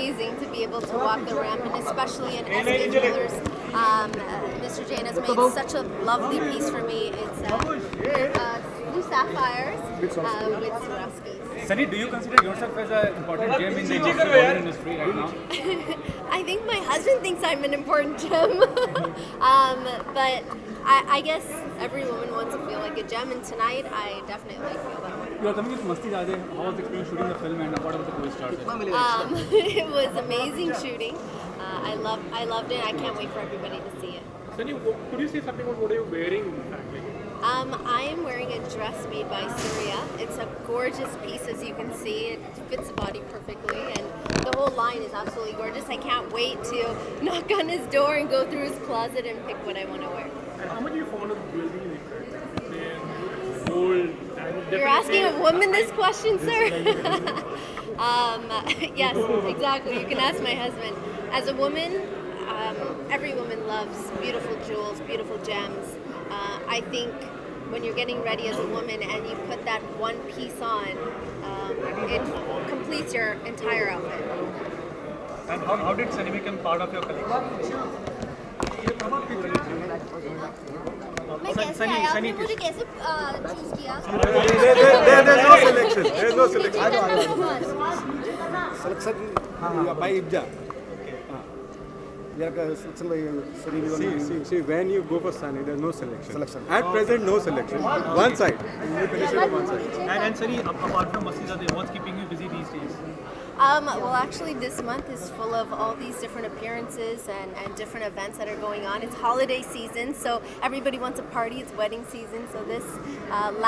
amazing to be able to walk the ramp, and especially in SK Jewelers. Mr. Jain has made such a lovely piece for me. It's blue sapphires with Swarovskis. Sunny, do you consider yourself as an important gem in the modern industry right now? I think my husband thinks I'm an important gem. But I guess every woman wants to feel like a gem, and tonight I definitely feel that way. You are coming with Masti Raje. How was the experience shooting the film and what about the co-stars? It was amazing shooting. I loved it. I can't wait for everybody to see it. Sunny, could you say something about what are you wearing exactly? I am wearing a dress made by Surya. It's a gorgeous piece, as you can see. It fits the body perfectly, and the whole line is absolutely gorgeous. I can't wait to knock on his door and go through his closet and pick what I want to wear. And how much are you fond of jewelry? Gold. You're asking a woman this question, sir? Yes, exactly. You can ask my husband. As a woman, every woman loves beautiful jewels, beautiful gems. I think when you're getting ready as a woman and you put that one piece on, it completes your entire outfit. And how did Sunny become part of your collection? मैं कैसे आया आपने मुझे कैसे choose किया? There's no selection. There's no selection. Selection by Ibja. See, when you go for Sunny, there's no selection. At present, no selection. One side. You finish it on one side. And Sunny, apart from Masti Raje, what's keeping you busy these days? Well, actually, this month is full of all these different appearances and different events that are going on. It's holiday season, so everybody wants a party. It's wedding season, so this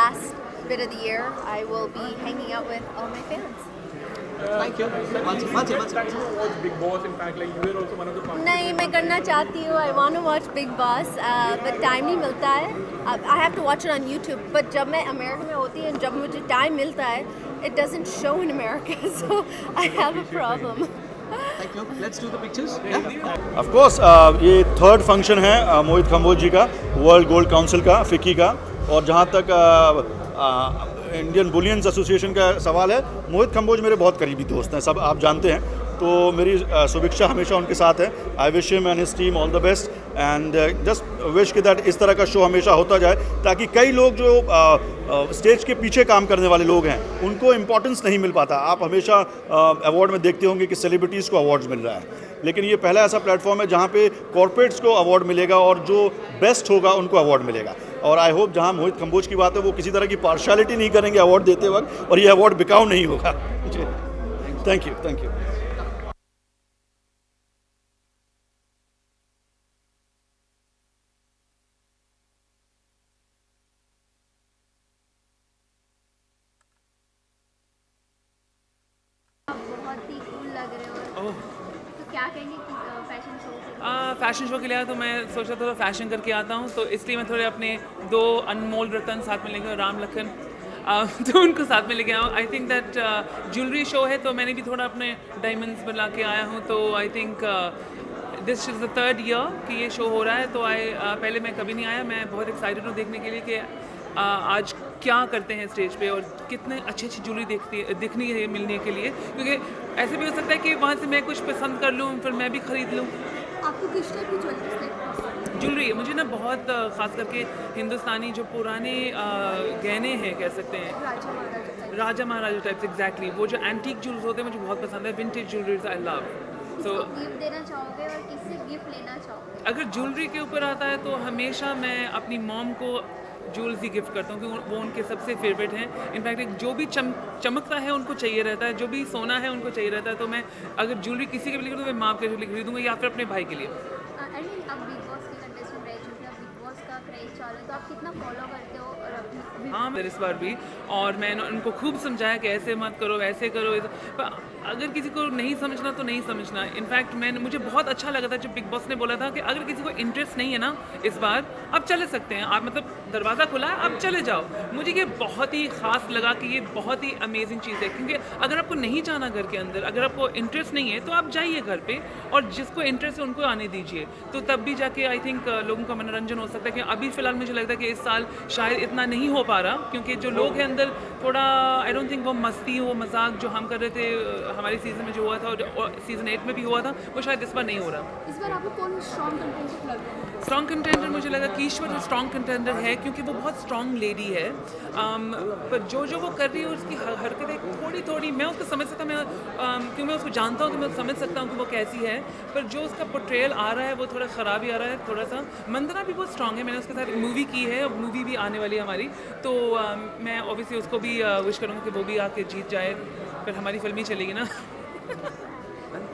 last bit of the year, I will be hanging out with all my fans. Thank you. Watch Big Boss. In fact, like you were also one of the. नहीं, मैं करना चाहती हूँ. I want to watch Big Boss, but time नहीं मिलता है. I have to watch it on YouTube. But जब मैं अमेरिका में होती है, जब मुझे time मिलता है, it doesn't show in America, so I have a problem. Thank you. Let's do the pictures. Yeah. Of course, ये थर्ड फंक्शन है मोहित कंबोज जी का, वर्ल्ड गोल्ड काउंसिल का, फिक्की का. और जहाँ तक इंडियन बुलियंस एसोसिएशन का सवाल है, मोहित कंबोज मेरे बहुत करीबी दोस्त हैं, सब आप जानते हैं. तो मेरी शुभेच्छा हमेशा उनके साथ है. I wish him and his team all the best and just wish कि दैट इस तरह का शो हमेशा होता जाए, ताकि कई लोग जो स्टेज के पीछे काम करने वाले लोग हैं उनको इम्पोर्टेंस नहीं मिल पाता. आप हमेशा अवार्ड में देखते होंगे कि सेलिब्रिटीज़ को अवार्ड्स मिल रहा है, लेकिन ये पहला ऐसा प्लेटफॉर्म है जहाँ पे कॉर्पोरेट्स को अवार्ड मिलेगा और जो बेस्ट होगा उनको अवार्ड मिलेगा. और आई होप जहाँ मोहित कंबोज की बात है, वो किसी तरह की पार्शलिटी नहीं करेंगे अवार्ड देते वक्त, और ये अवार्ड बिकाऊ नहीं होगा. Thank you. बहुत ही कूल लग रहे हो. तो क्या कहेंगे कि फैशन शो से? फैशन शो के लिए तो मैं सोचा थोड़ा फैशन करके आता हूँ, तो इसलिए मैं थोड़े अपने दो अनमोल रतन साथ में लेके, राम लखन, तो उनको साथ में लेके आया हूँ. I think that jewellery show है, तो मैंने भी थोड़ा अपने डायमंड्स बना के आया हूँ. तो आई think this is the third year कि ये शो हो रहा है. तो पहले मैं कभी नहीं आया. मैं बहुत एक्साइटेड हूँ देखने के लिए कि आज क्या करते हैं स्टेज पे और कितने अच्छी ज्वेलरी दिखनी है मिलने के लिए, क्योंकि ऐसे भी हो सकता है कि वहाँ से मैं कुछ पसंद कर लूँ फिर मैं भी ख़रीद लूँ. आपको किस टाइप की ज्वेलरी मुझे ना बहुत ख़ास करके हिंदुस्तानी जो पुराने गहने हैं, कह सकते हैं राजा महाराजा टाइप्स, एग्जैक्टली वो जो एंटीक ज्वेलरी होते हैं मुझे बहुत पसंद है. Vintage jewelleries I love. So gift देना चाहोगे और किससे गिफ्ट लेना चाहोगे? अगर ज्वेलरी के ऊपर आता है तो हमेशा मैं अपनी मॉम को ज्वेल्स ही गिफ्ट करता हूँ, क्योंकि वो उनके सबसे फेवरेट हैं. इनफैक्ट जो भी चमकता है उनको चाहिए रहता है, जो भी सोना है उनको चाहिए रहता है. तो मैं अगर ज्वेलरी किसी के लिए खरीदूँ तो मैं माँ के लिए खरीदूँगा या फिर अपने भाई के लिए. अब बिग बॉस के कंटेस्टेंट रह चुके हैं, बिग बॉस का क्रेज चालू है, तो आप कितना फॉलो करते हो? और हाँ, इस बार भी, और मैंने उनको खूब समझाया कि ऐसे मत करो, ऐसे करो. पर अगर किसी को नहीं समझना तो नहीं समझना. इनफैक्ट मुझे बहुत अच्छा लगा था जब बिग बॉस ने बोला था कि अगर किसी को इंटरेस्ट नहीं है ना इस बार, आप चले सकते हैं. आप मतलब दरवाज़ा खुला है, आप चले जाओ. मुझे ये बहुत ही ख़ास लगा कि ये बहुत ही अमेजिंग चीज़ है, क्योंकि अगर आपको नहीं जाना घर के अंदर, अगर आपको इंटरेस्ट नहीं है तो आप जाइए घर पे, और जिसको इंटरेस्ट है उनको आने दीजिए. तो तब भी जाके आई थिंक लोगों का मनोरंजन हो सकता है. कि अभी फ़िलहाल मुझे लगता है कि इस साल शायद इतना नहीं हो पा रहा, क्योंकि जो लोग हैं अंदर थोड़ा आई डोंट थिंक वो मस्ती वो मजाक जो हम कर रहे थे हमारी सीज़न में जो हुआ था और सीज़न 8 में भी हुआ था वो शायद इस बार नहीं हो रहा। इस बार आपको कौन स्ट्रॉन्ग कंटेंटर लग रहा है? स्ट्रॉन्ग कंटेंडर मुझे लगा कि ईश्वर स्ट्रॉन्ग कंटेंडर है क्योंकि वो बहुत स्ट्रॉन्ग लेडी है। पर जो वो कर रही है उसकी हरकतें थोड़ी मैं उसको समझ सकता क्योंकि मैं उसको जानता हूँ तो मैं समझ सकता हूँ कि वो कैसी है, पर जो उसका पोर्ट्रेयल आ रहा है वो थोड़ा ख़राब ही आ रहा है थोड़ा सा। मंदना भी बहुत स्ट्रॉन्ग है, मैंने उसके साथ मूवी की है, मूवी भी आने वाली है हमारी, तो मैं ऑब्वियसली उसको भी विश करूँगा कि वो भी आके जीत जाए, फिर हमारी फिल्म ही चलेगी ना।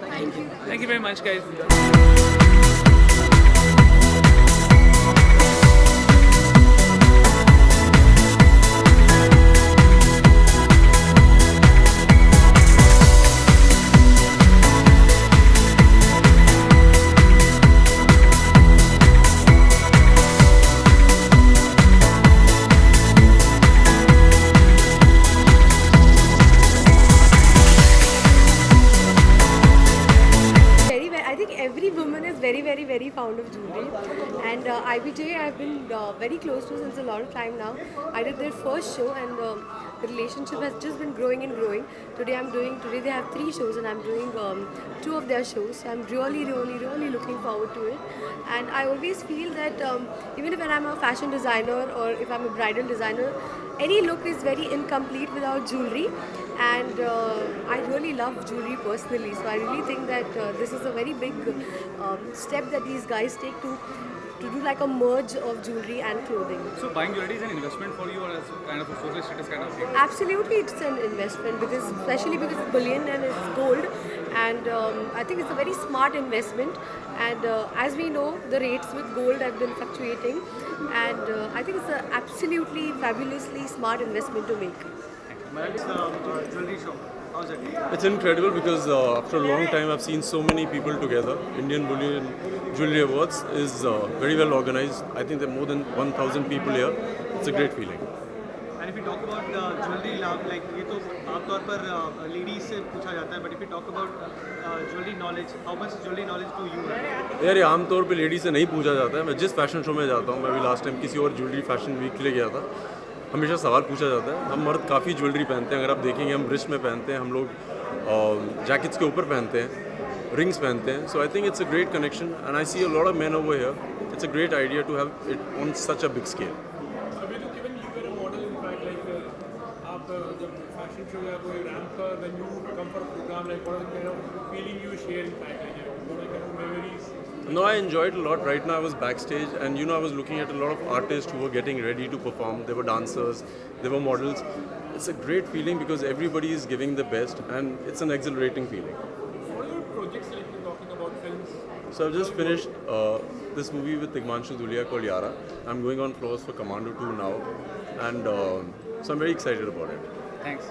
Thank you very much guys. Every woman is very fond of jewelry, and IBJ I've been very close to since a lot of time now. I did their first show, and the relationship has just been growing and growing. Today they have 3 shows, and I'm doing 2 of their shows. So I'm really looking forward to it. And I always feel that even if I'm a fashion designer or if I'm a bridal designer, any look is very incomplete without jewelry. And I really love jewelry personally, so I really think that this is a very big step that these guys take to do like a merge of jewelry and clothing. So buying jewelry is an investment for you, or as kind of a social status kind of thing? Absolutely, it's an investment especially because it's bullion and it's gold, and I think it's a very smart investment. And as we know, the rates with gold have been fluctuating, and I think it's an absolutely fabulously smart investment to make. Jewelry show. How's it? It's incredible because after a long time I've seen so many people together. Indian Bullion Jewelry Awards is very well organized. I think there are more than 1,000 people here. It's a great feeling. And if you talk about jewelry love, like ये तो आमतौर पर ladies से पूछा जाता है, but if you talk about jewelry knowledge, how much jewelry knowledge do you have? यार ये आमतौर पे लेडी से नहीं पूछा जाता है। मैं जिस फैशन शो में जाता हूँ, मैं भी लास्ट टाइम किसी और ज्वेलरी फैशन वीक के लिए गया था, हमेशा सवाल पूछा जाता है। हम मर्द काफ़ी ज्वेलरी पहनते हैं, अगर आप देखेंगे हम रिस्ट में पहनते हैं, हम लोग जैकेट्स के ऊपर पहनते हैं, रिंग्स पहनते हैं। So I think it's a great connection and I see a lot of men over here. It's a great idea to have it on such a big scale. अभी तो केवल you are a model in fact like आप जब fashion show या कोई ramp पर when you come for program like what kind of feeling you share in fact like what kind of memories? No, I enjoyed a lot. Right now I was backstage and I was looking at a lot of artists who were getting ready to perform. There were dancers, there were models. It's a great feeling because everybody is giving the best and it's an exhilarating feeling. What are your projects like you're talking about films? So I've just finished this movie with Tigmanshu Dhulia called Yara. I'm going on floors for Commando 2 now and so I'm very excited about it. Thanks.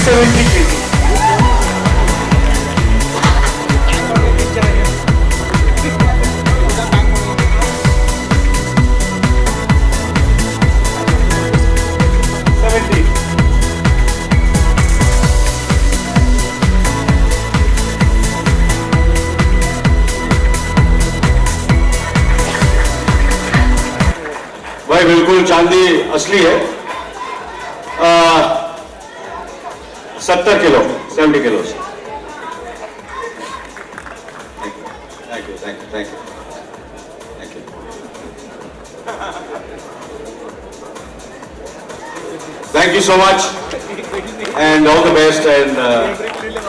70 kg. भाई बिल्कुल चांदी असली है. 70 kilo, 70 kilos. Thank you, thank you, thank you, thank you. Thank you so much, and all the best. And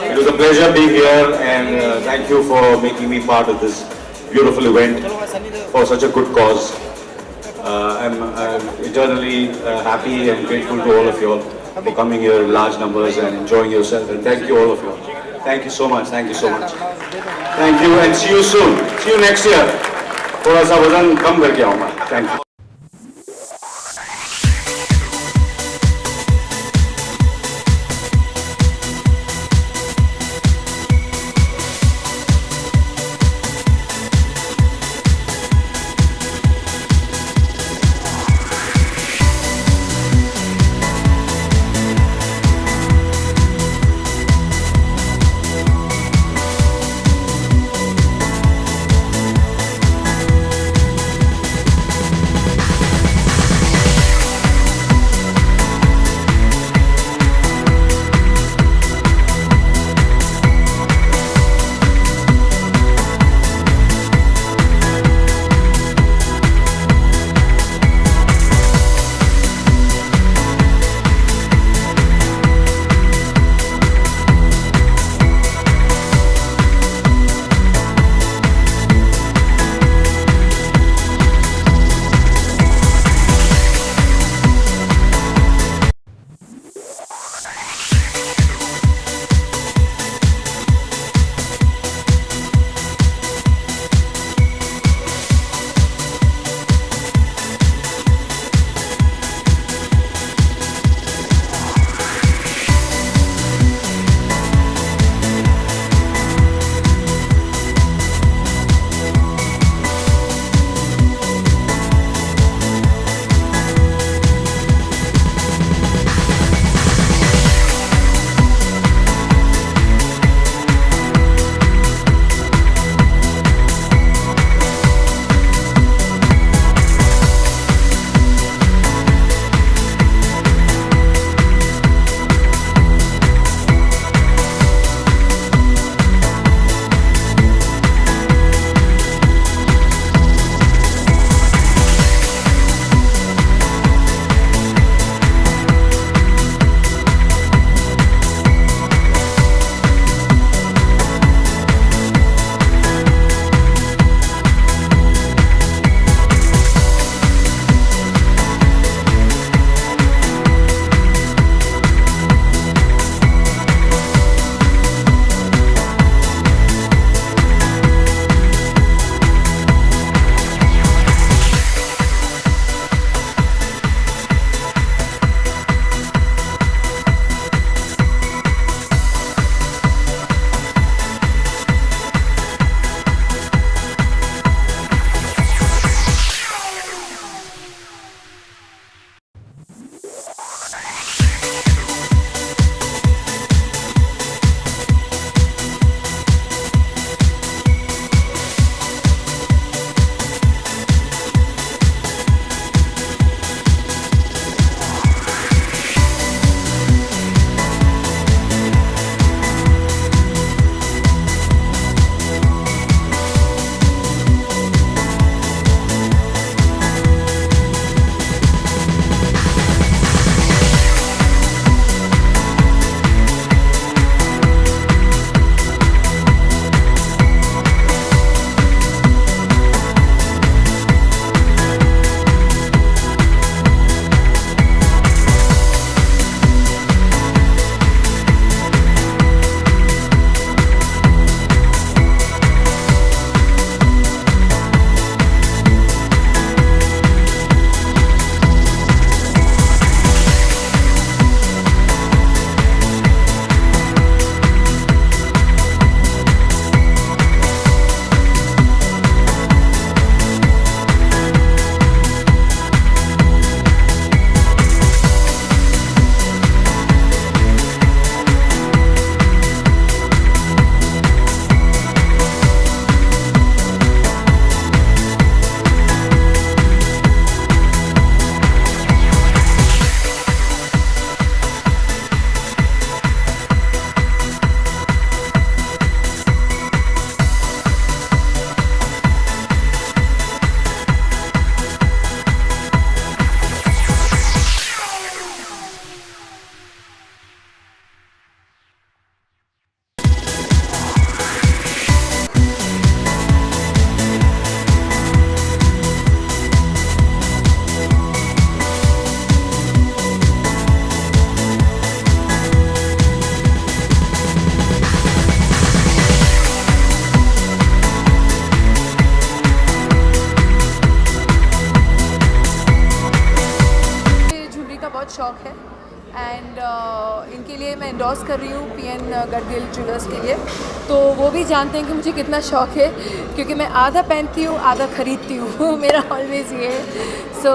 it was a pleasure being here, and thank you for making me part of this beautiful event for such a good cause. I'm eternally happy and grateful to all of you all for coming here in large numbers and enjoying yourself. And thank you all of you all. Thank you so much. Thank you so much. Thank you and see you soon. See you next year. थोड़ा सा वजन कम करके आऊँगा. Thank you. And इनके लिए मैं endorse कर रही हूँ PN गडगिल ज्वेलर्स के लिए। तो वो भी जानते हैं कि मुझे कितना शौक़ है, क्योंकि मैं आधा पहनती हूँ आधा ख़रीदती हूँ मेरा ऑलवेज ये है। सो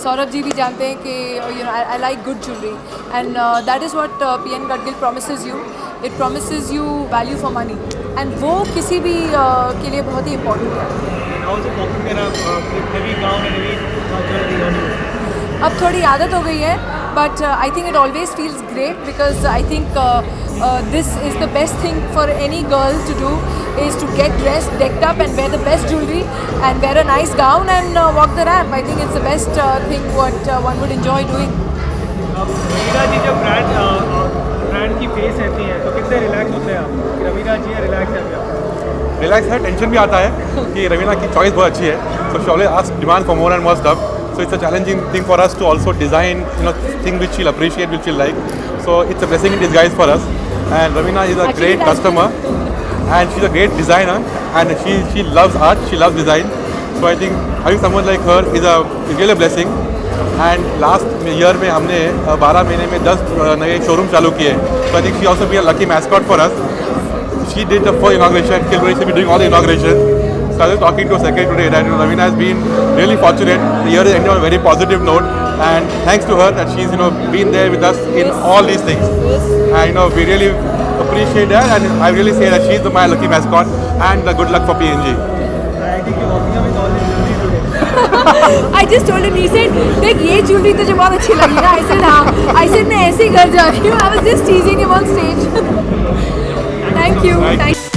सौरभ जी भी जानते हैं कि you know I like good jewellery and that is what PN Gadgil promises you. It promises you value for money and वो किसी भी के लिए बहुत ही इम्पोर्टेंट है। अब थोड़ी आदत हो गई है, but I think it always feels great because I think this is the best thing for any girl to do is to get dressed, decked up and wear the best jewelry and wear a nice gown and walk the ramp. I think it's the best thing what one would enjoy doing. Raveena ji जब brand की face रहती हैं तो कितने relax होते हैं आप? रवीना जी relax है क्या? रिलैक्स है, टेंशन भी आता है कि रवीना की चॉइस बहुत अच्छी है, so she always asks demand for more and more stuff, so it's a challenging thing for us to also design, you know, things which she'll appreciate, which she'll like, so it's a blessing in disguise for us. And Ravina is a great customer and she's a great designer and she loves art, she loves design, so I think having someone like her is really a blessing. And last year में हमने 12 महीने में 10 नए showroom चालू किए, so I think she also be a lucky mascot for us. She did the first inauguration, Kilbury should be doing all the inauguration. So I was talking to a secretary today that Ravina has been really fortunate. The year is ended on a very positive note, and thanks to her that she's been there with us in all these things. And we really appreciate that, and I really say that she's my lucky mascot, and good luck for PNG. I think you're walking up with all this jewelry today. I just told him, he said, देख ये jewellery तुझे बहुत अच्छी लगी ना? I said हाँ. I said मैं ऐसे ही घर जा रही हूँ. I was just teasing him on stage. Thank you.